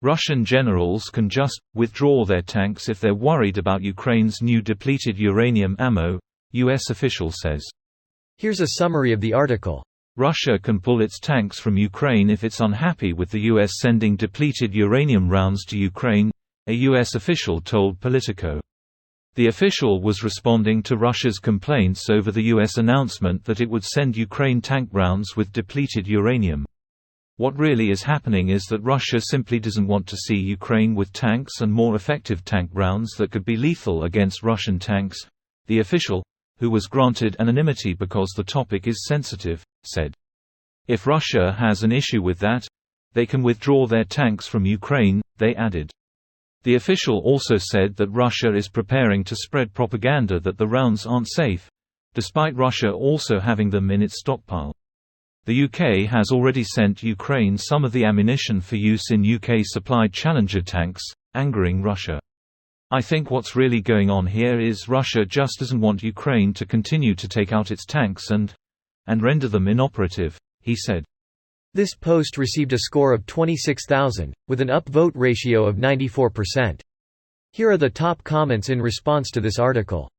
Russian generals can just withdraw their tanks if they're worried about Ukraine's new depleted uranium ammo, U.S. official says. Here's a summary of the article. Russia can pull its tanks from Ukraine if it's unhappy with the U.S. sending depleted uranium rounds to Ukraine, a U.S. official told Politico. The official was responding to Russia's complaints over the U.S. announcement that it would send Ukraine tank rounds with depleted uranium. What really is happening is that Russia simply doesn't want to see Ukraine with tanks and more effective tank rounds that could be lethal against Russian tanks, the official, who was granted anonymity because the topic is sensitive, said. If Russia has an issue with that, they can withdraw their tanks from Ukraine, they added. The official also said that Russia is preparing to spread propaganda that the rounds aren't safe, despite Russia also having them in its stockpile. The UK has already sent Ukraine some of the ammunition for use in UK-supplied Challenger tanks, angering Russia. I think what's really going on here is Russia just doesn't want Ukraine to continue to take out its tanks and render them inoperative, he said. This post received a score of 26,000, with an upvote ratio of 94%. Here are the top comments in response to this article.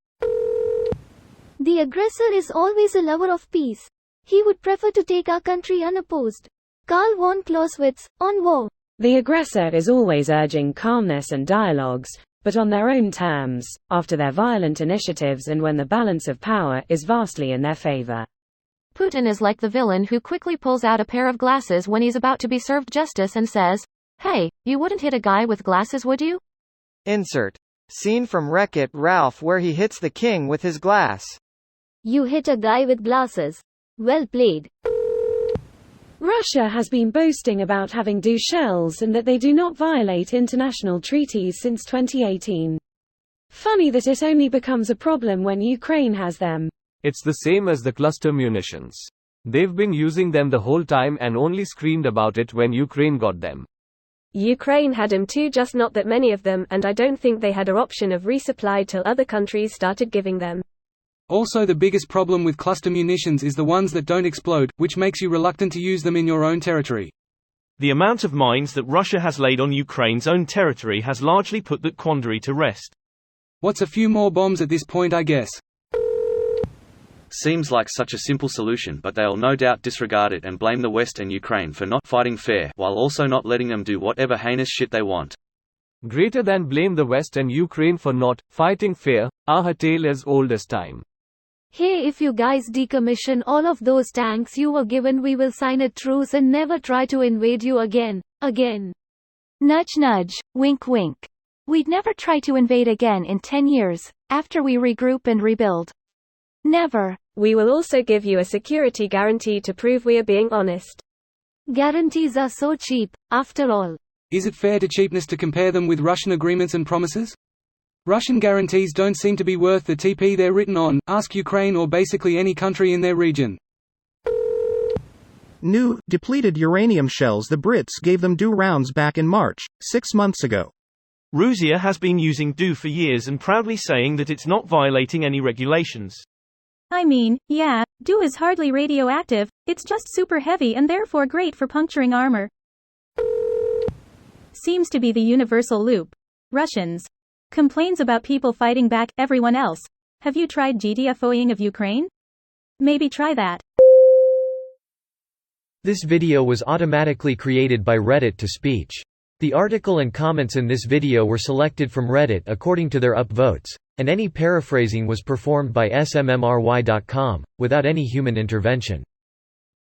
The aggressor is always a lover of peace. He would prefer to take our country unopposed. Karl von Clausewitz, on war. The aggressor is always urging calmness and dialogues, but on their own terms, after their violent initiatives and when the balance of power is vastly in their favor. Putin is like the villain who quickly pulls out a pair of glasses when he's about to be served justice and says, "Hey, you wouldn't hit a guy with glasses, would you?" Insert. Scene from Wreck-It Ralph where he hits the king with his glass. You hit a guy with glasses. Well played. Russia has been boasting about having DU shells and that they do not violate international treaties since 2018. Funny that it only becomes a problem when Ukraine has them. It's the same as the cluster munitions. They've been using them the whole time and only screamed about it when Ukraine got them. Ukraine had them too, just not that many of them, and I don't think they had an option of resupply till other countries started giving them. Also, the biggest problem with cluster munitions is the ones that don't explode, which makes you reluctant to use them in your own territory. The amount of mines that Russia has laid on Ukraine's own territory has largely put that quandary to rest. What's a few more bombs at this point, I guess. Seems like such a simple solution, but they'll no doubt disregard it and blame the West and Ukraine for not fighting fair, while also not letting them do whatever heinous shit they want. Greater than blame the West and Ukraine for not fighting fair, our tale as old as time. Hey, if you guys decommission all of those tanks you were given, we will sign a truce and never try to invade you again. Nudge nudge, wink wink. We'd never try to invade again in 10 years, after we regroup and rebuild. Never. We will also give you a security guarantee to prove we are being honest. Guarantees are so cheap, after all. Is it fair to cheapness to compare them with Russian agreements and promises? Russian guarantees don't seem to be worth the TP they're written on, ask Ukraine or basically any country in their region. New, depleted uranium shells. The Brits gave them DU rounds back in March, 6 months ago. Russia has been using DU for years and proudly saying that it's not violating any regulations. I mean, yeah, DU is hardly radioactive, it's just super heavy and therefore great for puncturing armor. Seems to be the universal loop. Russians. Complains about people fighting back, everyone else. Have you tried GDFOing of Ukraine? Maybe try that. This video was automatically created by Reddit to speech. The article and comments in this video were selected from Reddit according to their upvotes, and any paraphrasing was performed by smmry.com, without any human intervention.